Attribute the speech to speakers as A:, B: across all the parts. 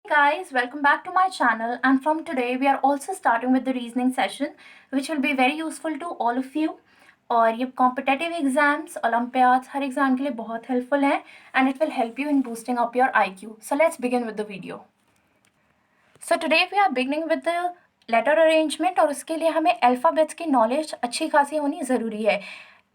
A: Guys, welcome back to my channel, and from today we are also starting with the reasoning session which will be very useful to all of you. और ये competitive exams, olympiads, हर exam के लिए बहुत helpful है and it will help you in boosting up your IQ. So let's begin with the video. So today we are beginning with the letter arrangement और उसके लिए हमें अल्फ़ाबेट्स की नॉलेज अच्छी खासी होनी ज़रूरी है.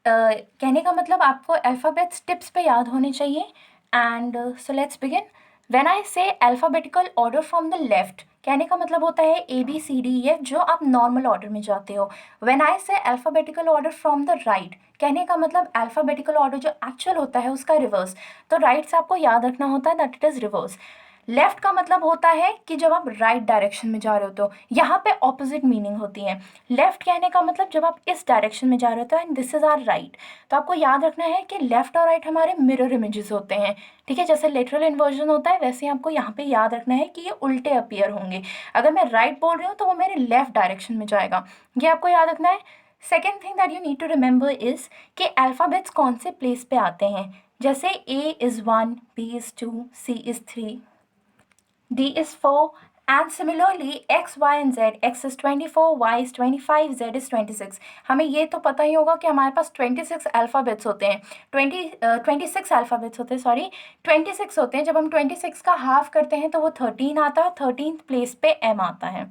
A: कहने का मतलब आपको अल्फ़ाबेट्स टिप्स पे याद होने चाहिए. And so let's begin. When I say alphabetical order from the left, कहने का मतलब होता है ABCDEF जो आप नॉर्मल ऑर्डर में जाते हो. When I say alphabetical order from the right, कहने का मतलब अल्फ़ाबेटिकल ऑर्डर जो एक्चुअल होता है उसका रिवर्स. तो राइट से आपको याद रखना होता है that it is reverse. Left का मतलब होता है कि जब आप राइट डायरेक्शन में जा रहे हो तो यहाँ पे ऑपोजिट मीनिंग होती है. लेफ्ट कहने का मतलब जब आप इस डायरेक्शन में जा रहे हो तो and this is R right. तो आपको याद रखना है कि लेफ्ट और राइट हमारे मिरर इमेजेस होते हैं. ठीक है, जैसे लिटरल इन्वर्जन होता है वैसे ही आपको यहाँ पे याद रखना है कि ये उल्टे अपीयर होंगे. अगर मैं राइट बोल रही हूँ तो वो मेरे लेफ्ट डायरेक्शन में जाएगा. ये आपको याद रखना है. Second thing that you need to remember is कि अल्फ़ाबेट्स कौन से प्लेस पे आते हैं. जैसे A is 1, B is 2, C is 3, D is 4, and similarly x, y and z. x is 24, y is 25, z is 26. हमें ये तो पता ही होगा कि हमारे पास 26 अल्फ़ाबेट्स होते हैं. 26 अल्फ़ाबेट्स होते हैं, सॉरी 26 होते हैं. जब हम 26 का हाफ करते हैं तो वो 13 आता है. 13th प्लेस पे m आता है.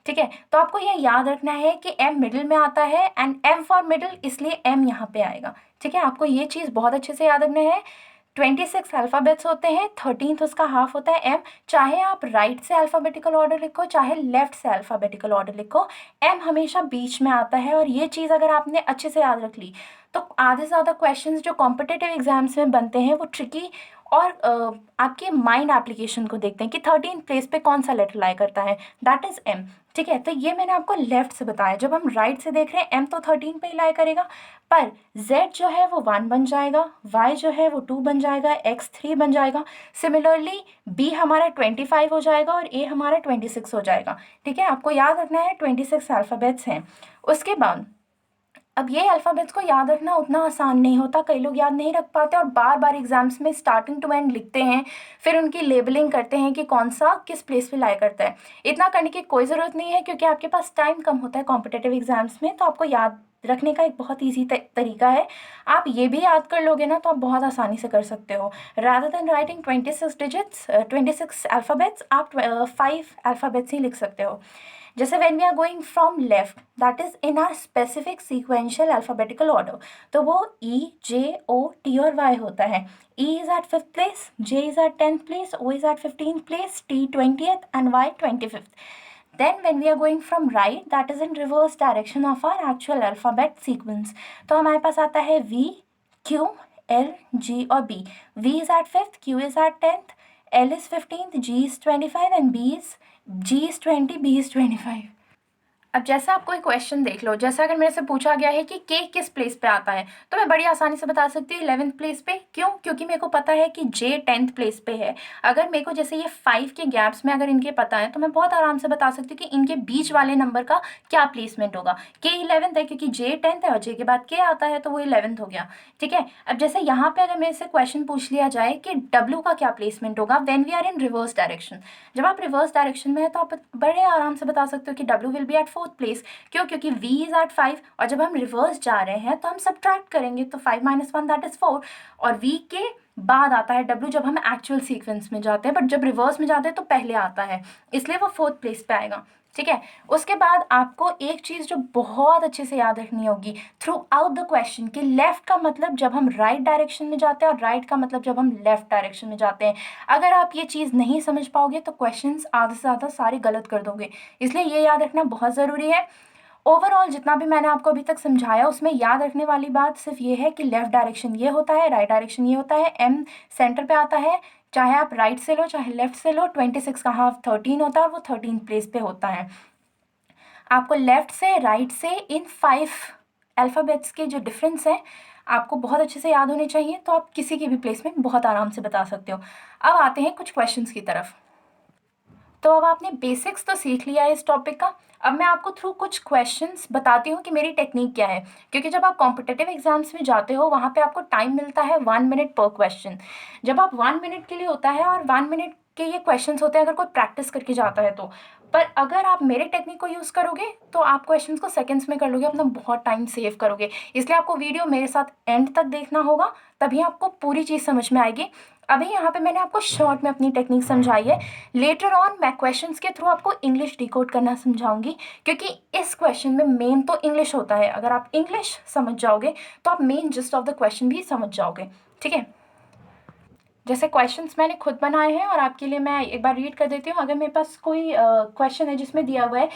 A: ठीक है, तो आपको ये याद रखना है कि m मिडिल में आता है एंड m फॉर मिडिल, इसलिए m यहाँ पे आएगा. ठीक है, आपको ये चीज़ बहुत अच्छे से याद रखना है. 26 अल्फ़ाबेट्स होते हैं, 13th उसका हाफ होता है m. चाहे आप राइट से अल्फ़ाबेटिकल ऑर्डर लिखो चाहे लेफ्ट से अल्फ़ाबेटिकल ऑर्डर लिखो, m हमेशा बीच में आता है. और ये चीज़ अगर आपने अच्छे से याद रख ली तो आधे से ज़्यादा क्वेश्चंस जो कॉम्पिटिटिव एग्जाम्स में बनते हैं वो ट्रिकी और आपके माइंड एप्लीकेशन को देखते हैं कि 13th प्लेस पे कौन सा लेटर लाई करता है, दैट इज़ m. ठीक है, तो ये मैंने आपको लेफ्ट से बताया. जब हम राइट से देख रहे हैं m तो 13 पे ही लाई करेगा, पर z जो है वो 1 बन जाएगा, y जो है वो 2 बन जाएगा, x 3 बन जाएगा. सिमिलरली b हमारा 25 हो जाएगा और a हमारा 26 हो जाएगा. ठीक है, आपको याद रखना है 26 अल्फ़ाबेट्स हैं. उसके बाद अब ये अल्फ़ाबेट्स को याद रखना उतना आसान नहीं होता. कई लोग याद नहीं रख पाते और बार बार एग्जाम्स में स्टार्टिंग टू एंड लिखते हैं, फिर उनकी लेबलिंग करते हैं कि कौन सा किस प्लेस पे लाई करता है. इतना करने की कोई ज़रूरत नहीं है क्योंकि आपके पास टाइम कम होता है कॉम्पिटेटिव एग्जाम्स में. तो आपको याद रखने का एक बहुत ईजी तरीका है. आप ये भी याद कर लोगे ना तो आप बहुत आसानी से कर सकते हो. Rather than writing 26 digits, 26 alphabets, आप 5 अल्फ़ाबेट्स ही लिख सकते हो. जैसे when we are going from left, that is in our specific sequential alphabetical order, तो वो E, J, O, T और Y होता है. E is at 5th place, J is at 10th place, O is at 15th place, T 20th and Y 25th. Then when we are going from right, that is in reverse direction of our actual alphabet sequence. तो हमारे पास आता है V, Q, L, G और B. V is at 5th, Q is at 10th, L is 15th, G is 25 and G is 20, B is 25. अब जैसा आप कोई question देख लो, जैसा अगर मेरे से पूछा गया है कि के किस प्लेस पे आता है तो मैं बड़ी आसानी से बता सकती हूँ 11th प्लेस पे. क्यों? क्योंकि मेरे को पता है कि जे 10th प्लेस पे है. अगर मेरे को जैसे ये 5 के गैप्स में अगर इनके पता है तो मैं बहुत आराम से बता सकती हूँ कि इनके बीच वाले नंबर का क्या प्लेसमेंट होगा. के 11th है क्योंकि जे 10th है और जे के बाद के आता है तो वो 11th हो गया. ठीक है, अब जैसे यहाँ पे अगर मेरे से क्वेश्चन पूछ लिया जाए कि डब्ल्यू का क्या प्लेसमेंट होगा when we are in reverse direction, जब आप रिवर्स डायरेक्शन में है तो आप बड़े आराम से बता सकते हो कि W will be at 4th place. क्यों? क्योंकि v इज एट 5 और जब हम रिवर्स जा रहे हैं तो हम सब्ट्रैक्ट करेंगे तो 5 - 1 दैट इज 4 और v के बाद आता है w जब हम एक्चुअल सीक्वेंस में जाते हैं, बट जब रिवर्स में जाते हैं तो पहले आता है, इसलिए वो 4th प्लेस पे आएगा. ठीक है, उसके बाद आपको एक चीज़ जो बहुत अच्छे से याद रखनी होगी थ्रू आउट द क्वेश्चन कि लेफ्ट का मतलब जब हम राइट डायरेक्शन में जाते हैं और राइट का मतलब जब हम लेफ्ट डायरेक्शन में जाते हैं. अगर आप ये चीज़ नहीं समझ पाओगे तो क्वेश्चंस आधे से ज़्यादा सारे गलत कर दोगे, इसलिए ये याद रखना बहुत ज़रूरी है. ओवरऑल जितना भी मैंने आपको अभी तक समझाया उसमें याद रखने वाली बात सिर्फ ये है कि लेफ़्ट डायरेक्शन ये होता है, राइट डायरेक्शन ये होता है, m सेंटर पे आता है. चाहे आप राइट से लो चाहे लेफ्ट से लो, 26 का हाफ 13 होता है और वो 13th प्लेस पे होता है. आपको लेफ्ट से राइट से इन 5 अल्फ़ाबेट्स के जो डिफरेंस हैं आपको बहुत अच्छे से याद होने चाहिए, तो आप किसी की भी प्लेस में बहुत आराम से बता सकते हो. अब आते हैं कुछ क्वेश्चंस की तरफ. तो अब आपने बेसिक्स तो सीख लिया है इस टॉपिक का. अब मैं आपको थ्रू कुछ क्वेश्चंस बताती हूँ कि मेरी टेक्निक क्या है, क्योंकि जब आप कॉम्पिटिटिव एग्जाम्स में जाते हो वहाँ पे आपको टाइम मिलता है 1 मिनट पर क्वेश्चन. जब आप 1 मिनट के लिए होता है और 1 मिनट कि ये क्वेश्चंस होते हैं अगर कोई प्रैक्टिस करके जाता है तो। पर अगर आप मेरे टेक्निक को यूज़ करोगे तो आप क्वेश्चंस को सेकंड्स में कर लोगे, अपना बहुत टाइम सेव करोगे। इसलिए आपको वीडियो मेरे साथ एंड तक देखना होगा, तभी आपको पूरी चीज़ समझ में आएगी। अभी यहाँ पे मैंने आपको शॉर्ट में अपनी टेक्निक समझाई है, लेटर ऑन मैं क्वेश्चंस के थ्रू आपको इंग्लिश डिकोड करना समझाऊंगी, क्योंकि इस क्वेश्चन में मेन तो इंग्लिश होता है। अगर आप इंग्लिश समझ जाओगे तो आप main gist of the question भी समझ जाओगे। ठीक है, जैसे क्वेश्चंस मैंने खुद बनाए हैं और आपके लिए मैं एक बार रीड कर देती हूँ। अगर मेरे पास कोई क्वेश्चन है जिसमें दिया हुआ है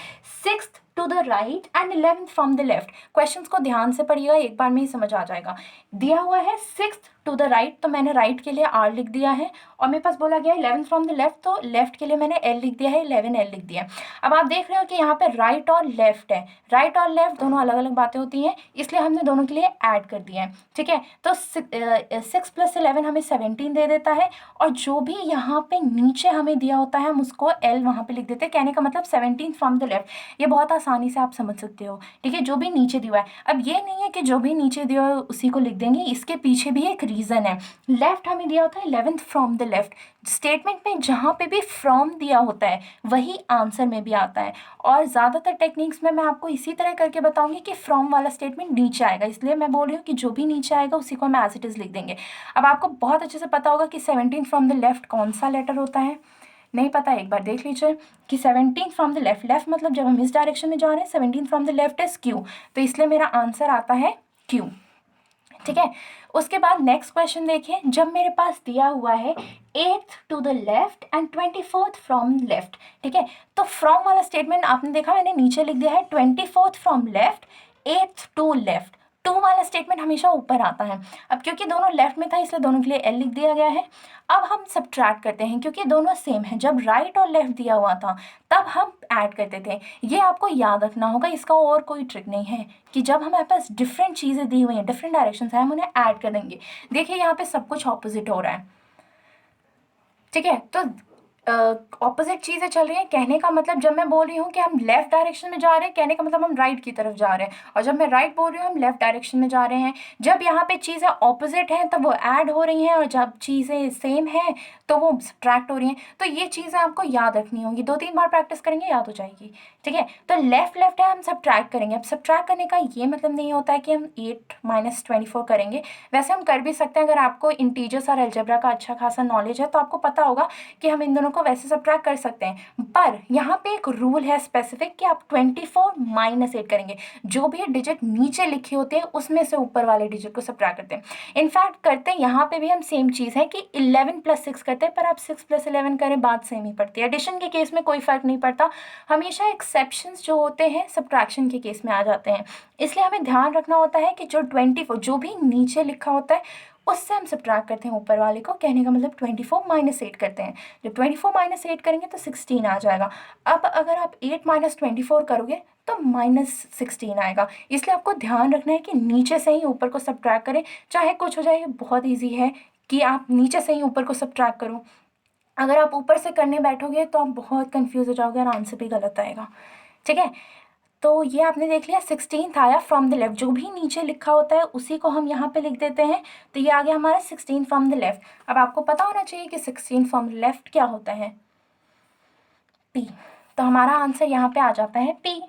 A: 6th to the right and 11th from the left, questions को ध्यान से पढ़िएगा, एक बार में ही समझ आ जाएगा। दिया हुआ है 6th टू द राइट, तो मैंने राइट के लिए R लिख दिया है, और मेरे पास बोला गया है 11th फ्रॉम द लेफ्ट, तो लेफ्ट के लिए मैंने L लिख दिया है, 11 L लिख दिया है। अब आप देख रहे हो कि यहाँ पे राइट और लेफ्ट है, राइट और लेफ्ट दोनों अलग अलग बातें होती हैं, इसलिए हमने दोनों के लिए ऐड कर दिया है। ठीक है, तो 6 + 11 हमें 17 दे देता है, और जो भी यहाँ पे नीचे हमें दिया होता है हम उसको L वहाँ पे लिख देते हैं। कहने का मतलब 17 फ्रॉम द लेफ्ट, ये बहुत आसानी से आप समझ सकते हो। ठीक है, जो भी नीचे दिया हुआ है, अब ये नहीं है कि जो भी नीचे दिया हुआ है उसी को लिख देंगे, इसके पीछे भी एक रीज़न है। लेफ्ट हमें दिया होता है 11th from the left, statement में जहाँ पे भी फ्रॉम दिया होता है वही आंसर में भी आता है, और ज़्यादातर टेक्निक्स में मैं आपको इसी तरह करके बताऊंगी कि फ्रॉम वाला स्टेटमेंट नीचे आएगा, इसलिए मैं बोल रही हूँ कि जो भी नीचे आएगा उसी को हम एज इट इज़ लिख देंगे। अब आपको बहुत अच्छे से पता होगा कि 17 फ्रॉम द लेफ्ट कौन सा लेटर होता है, नहीं पता एक बार देख लीजिए कि 17 फ्रॉम द लेफ्ट, लेफ्ट मतलब जब हम इस डायरेक्शन में जा रहे हैं, 17 from the left is Q, तो इसलिए मेरा आंसर आता है Q। ठीक है, उसके बाद नेक्स्ट क्वेश्चन देखिए, जब मेरे पास दिया हुआ है 8th to the left and 24th from left. ठीक है, तो फ्रॉम वाला स्टेटमेंट आपने देखा मैंने नीचे लिख दिया है 24th from left, 8th to left, to वाला स्टेटमेंट हमेशा ऊपर आता है। अब क्योंकि दोनों लेफ्ट में था इसलिए दोनों के लिए L लिख दिया गया है। अब हम सब्ट्रैक्ट करते हैं, क्योंकि दोनों सेम है, जब राइट और लेफ्ट दिया हुआ था तब हम ऐड करते थे। ये आपको याद रखना होगा, इसका और कोई ट्रिक नहीं है कि जब हमारे पास डिफरेंट चीज़ें दी हुई हैं, डिफरेंट डायरेक्शन है, हम उन्हें ऐड कर देंगे। देखिए यहाँ पे सब कुछ ऑपोजिट हो रहा है। ठीक है, तो ऑपोजिट चीज़ें चल रही हैं, कहने का मतलब जब मैं बोल रही हूँ कि हम लेफ्ट डायरेक्शन में जा रहे हैं, कहने का मतलब हम राइट की तरफ जा रहे हैं, और जब मैं राइट बोल रही हूँ हम लेफ्ट डायरेक्शन में जा रहे हैं। जब यहाँ पे चीज़ें ऑपोजिट हैं तब वो ऐड हो रही हैं, और जब चीज़ें सेम हैं तो वो सब्ट्रैक्ट हो रही हैं। तो ये चीज़ें आपको याद रखनी होंगी, 2-3 बार प्रैक्टिस करेंगे याद हो जाएगी। ठीक है, तो लेफ्ट लेफ्ट है, हम सब्ट्रैक्ट करेंगे। अब सब्ट्रैक्ट करने का ये मतलब नहीं होता है कि हम 8 - 24 करेंगे, वैसे हम कर भी सकते हैं। अगर आपको इंटीजर्स और अलजेब्रा का अच्छा खासा नॉलेज है तो आपको पता होगा कि हम इन दोनों को वैसे सब्ट्रैक्ट कर सकते हैं। पर यहाँ पे एक रूल है स्पेसिफिक कि आप 24 - 8 करेंगे, जो भी डिजिट नीचे लिखे होते हैं उसमें से ऊपर वाले डिजिट को सब्ट्रैक्ट करते हैं। इनफैक्ट करते हैं यहाँ पे भी हम सेम चीज़ है कि 11 + 6 करते हैं, पर आप 6 + 11 करें बात सेम ही पड़ती है। एडिशन के केस में कोई फ़र्क नहीं पड़ता, हमेशा एक्सेप्शंस जो होते हैं सब्ट्रैक्शन के केस में आ जाते हैं। इसलिए हमें ध्यान रखना होता है कि जो 24 जो भी नीचे लिखा होता है उससे हम सब्ट्रैक्ट करते हैं ऊपर वाले को, कहने का मतलब 24 - 8 करते हैं। जब 24 - 8 करेंगे तो 16 आ जाएगा। अब अगर आप 8 - 24 करोगे तो -16 आएगा। इसलिए आपको ध्यान रखना है कि नीचे से ही ऊपर को सब्ट्रैक्ट करें, चाहे कुछ हो जाए। ये बहुत ईजी है कि आप नीचे से ही ऊपर को सब्ट्रैक्ट करो। अगर आप ऊपर से करने बैठोगे तो आप बहुत कंफ्यूज हो जाओगे और आंसर भी गलत आएगा। ठीक है, तो ये आपने देख लिया 16th आया फ्रॉम द लेफ्ट, जो भी नीचे लिखा होता है उसी को हम यहाँ पे लिख देते हैं। तो ये आ गया हमारा 16 फ्रॉम द लेफ्ट। अब आपको पता होना चाहिए कि 16 फ्रॉम द लेफ्ट क्या होता है, P। तो हमारा आंसर यहाँ पे आ जाता है P।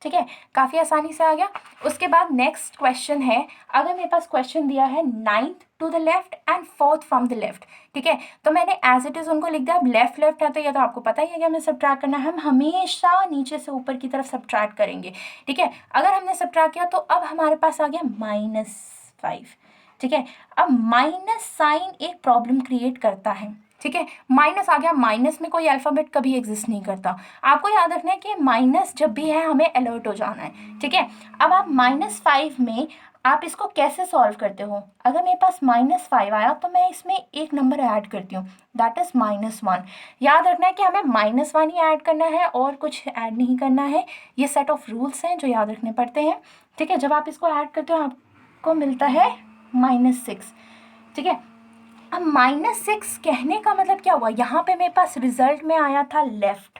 A: ठीक है, काफ़ी आसानी से आ गया। उसके बाद नेक्स्ट क्वेश्चन है, अगर मेरे पास क्वेश्चन दिया है 9th to the left and 4th from the left. ठीक है, तो मैंने एज इट इज़ उनको लिख दिया। अब लेफ्ट लेफ्ट है तो ये तो आपको पता ही है कि हमें सब्ट्रैक्ट करना है, हम हमेशा नीचे से ऊपर की तरफ सब्ट्रैक्ट करेंगे। ठीक है, अगर हमने सब्ट्रैक्ट किया तो अब हमारे पास आ गया -5। ठीक है, अब माइनस साइन एक प्रॉब्लम क्रिएट करता है। ठीक है, माइनस आ गया, माइनस में कोई अल्फ़ाबेट कभी एग्जिस्ट नहीं करता। आपको याद रखना है कि माइनस जब भी है हमें अलर्ट हो जाना है। ठीक है, अब आप -5 में आप इसको कैसे सॉल्व करते हो, अगर मेरे पास -5 आया तो मैं इसमें एक नंबर ऐड करती हूँ, दैट इज़ -1। याद रखना है कि हमें -1 ही ऐड करना है और कुछ ऐड नहीं करना है। ये सेट ऑफ रूल्स हैं जो याद रखने पड़ते हैं। ठीक है, जब आप इसको ऐड करते हो आपको मिलता है -6। ठीक है, अब -6 कहने का मतलब क्या हुआ, यहाँ पे मेरे पास रिजल्ट में आया था लेफ्ट।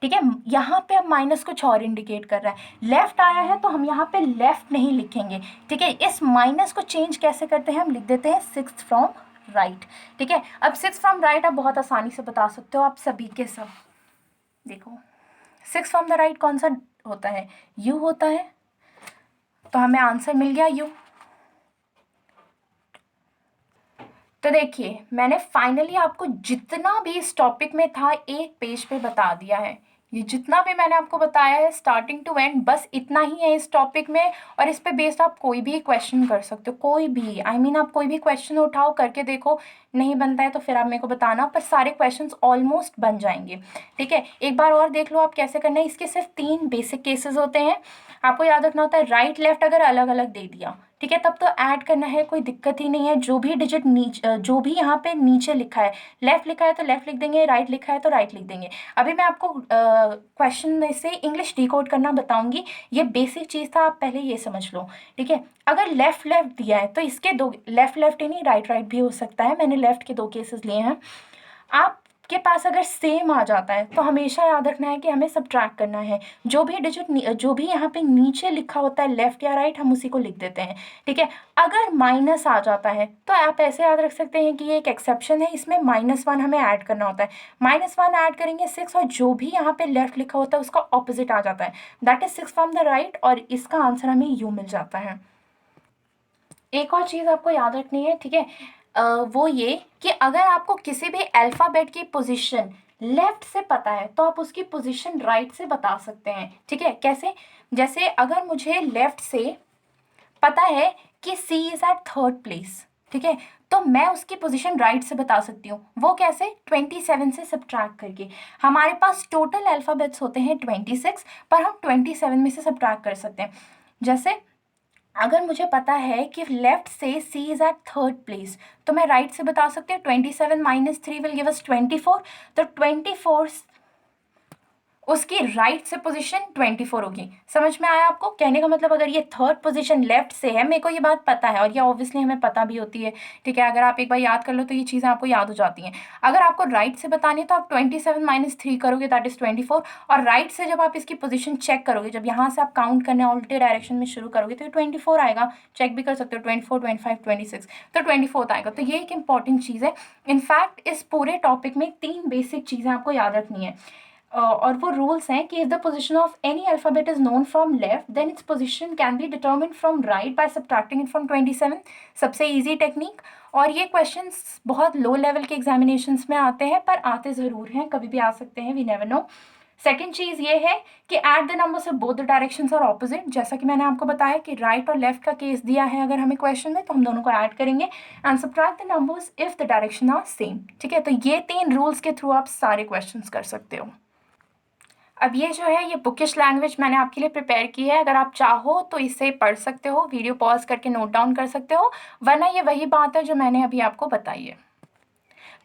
A: ठीक है, यहाँ पे अब माइनस कुछ और इंडिकेट कर रहा है, लेफ्ट आया है तो हम यहाँ पे लेफ्ट नहीं लिखेंगे। ठीक है, इस माइनस को चेंज कैसे करते हैं, हम लिख देते हैं 6th फ्रॉम राइट। ठीक है, अब 6 फ्रॉम राइट आप बहुत आसानी से बता सकते हो आप सभी के सब। देखो 6 फ्रॉम द राइट कौन सा होता है, यू होता है, तो हमें आंसर मिल गया यू। तो देखिए मैंने फाइनली आपको जितना भी इस टॉपिक में था एक पेज पे बता दिया है। ये जितना भी मैंने आपको बताया है स्टार्टिंग टू एंड बस इतना ही है इस टॉपिक में, और इस पे बेस्ड आप कोई भी क्वेश्चन कर सकते हो, कोई भी आप कोई भी क्वेश्चन उठाओ करके देखो, नहीं बनता है तो फिर आप मेरे को बताना, पर सारे क्वेश्चंस ऑलमोस्ट बन जाएंगे। ठीक है, एक बार और देख लो आप कैसे करना है। इसके सिर्फ 3 बेसिक केसेस होते हैं, आपको याद रखना होता है राइट लेफ्ट अगर अलग अलग दे दिया, ठीक है, तब तो ऐड करना है, कोई दिक्कत ही नहीं है। जो भी डिजिट जो भी यहाँ पे नीचे लिखा है, लेफ्ट लिखा है तो लेफ्ट लिख देंगे, राइट लिखा है तो राइट लिख देंगे। अभी मैं आपको क्वेश्चन में से इंग्लिश डिकोड करना बताऊंगी, ये बेसिक चीज़ था, आप पहले ये समझ लो। ठीक है, अगर लेफ्ट लेफ्ट दिया है तो इसके दो लेफ्ट लेफ्ट ही नहीं राइट राइट भी हो सकता है, मैंने लेफ्ट के 2 केसेस लिए हैं। आपके पास अगर सेम आ जाता है तो हमेशा याद रखना है कि हमें सब्ट्रैक्ट करना है, जो भी डिजिट जो भी यहाँ पे नीचे लिखा होता है लेफ्ट या राइट हम उसी को लिख देते हैं। ठीक है, अगर माइनस आ जाता है तो आप ऐसे याद रख सकते हैं कि ये एक एक्सेप्शन है, इसमें -1 हमें ऐड करना होता है। -1 ऐड करेंगे 6, और जो भी यहाँ पे लेफ्ट लिखा होता है उसका ऑपोजिट आ जाता है, that is 6 from the right, और इसका आंसर हमें यू मिल जाता है। एक और चीज़ आपको याद रखनी है, ठीक है, वो ये कि अगर आपको किसी भी अल्फ़ाबेट की पोजीशन लेफ्ट से पता है तो आप उसकी पोजीशन राइट से बता सकते हैं। ठीक है, कैसे, जैसे अगर मुझे लेफ्ट से पता है कि सी इज़ एट 3rd प्लेस, ठीक है, तो मैं उसकी पोजीशन राइट से बता सकती हूँ। वो कैसे, 27 से सब्ट्रैक्ट करके। हमारे पास टोटल अल्फ़ाबेट्स होते हैं 26, पर हम 27 में से सब्ट्रैक्ट कर सकते हैं। जैसे अगर मुझे पता है कि लेफ्ट से सी इज एट 3rd प्लेस, तो मैं राइट से बता सकती हूँ 27 - 3 विल गिव अस 24, तो 24 उसकी राइट से पोजीशन 24 होगी। समझ में आया आपको, कहने का मतलब अगर ये 3rd पोजीशन लेफ्ट से है, मेरे को ये बात पता है, और ये ऑब्वियसली हमें पता भी होती है। ठीक है, अगर आप एक बार याद कर लो तो ये चीज़ें आपको याद हो जाती हैं। अगर आपको राइट से बतानी है तो आप 27 - 3 करोगे, दैट इज 24, और राइट से जब आप इसकी पोजीशन चेक करोगे, जब यहाँ से आप काउंट करने उल्टे डायरेक्शन में शुरू करोगे तो ये 24 आएगा। चेक भी कर सकते हो, 24, 25, 26, तो 24 आएगा। तो ये एक इंपॉर्टेंट चीज़ है। इनफैक्ट इस पूरे टॉपिक में 3 बेसिक चीज़ें आपको याद रखनी है, और वो रूल्स हैं कि if the position of any alphabet is known from left then its position can be determine from right by subtracting it from 27। सबसे ईजी टेक्निक, और ये क्वेश्चंस बहुत लो लेवल के एग्जामिनेशंस में आते हैं, पर आते ज़रूर हैं, कभी भी आ सकते हैं, वी नेवर नो। सेकेंड चीज़ ये है कि at the numbers of both the directions are opposite, जैसा कि मैंने आपको बताया कि राइट और लेफ्ट का केस दिया है अगर हमें क्वेश्चन में, तो हम दोनों को ऐड करेंगे and subtract the numbers if the direction are same. ठीक है, तो ये 3 रूल्स के थ्रू आप सारे क्वेश्चंस कर सकते हो। अब ये जो है ये बुकिश लैंग्वेज मैंने आपके लिए प्रिपेयर की है, अगर आप चाहो तो इसे पढ़ सकते हो, वीडियो पॉज करके नोट डाउन कर सकते हो, वरना ये वही बात है जो मैंने अभी आपको बताई है।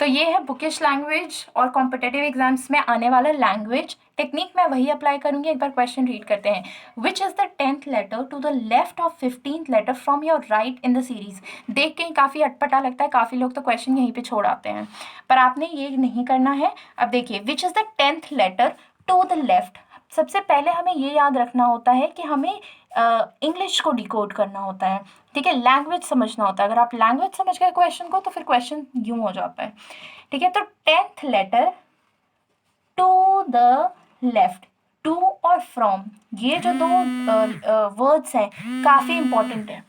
A: तो ये है बुकिश लैंग्वेज और कॉम्पिटेटिव एग्जाम्स में आने वाला लैंग्वेज टेक्निक, मैं वही अप्लाई करूंगी। एक बार क्वेश्चन रीड करते हैं। Which is the 10th letter to the left of 15th letter from your right in the series. देख के ही काफ़ी अटपटा लगता है, काफ़ी लोग तो क्वेश्चन यहीं पे छोड़ आते हैं, पर आपने ये नहीं करना है। अब देखिए, which is the 10th letter to the left, सबसे पहले हमें ये याद रखना होता है कि हमें इंग्लिश को डिकोड करना होता है। ठीक है, लैंग्वेज समझना होता है। अगर आप लैंग्वेज समझ गए क्वेश्चन को तो फिर क्वेश्चन यूं हो जाता है। ठीक है, तो 10th letter to the left, to और फ्रॉम, ये जो 2 वर्ड्स हैं काफ़ी इंपॉर्टेंट है।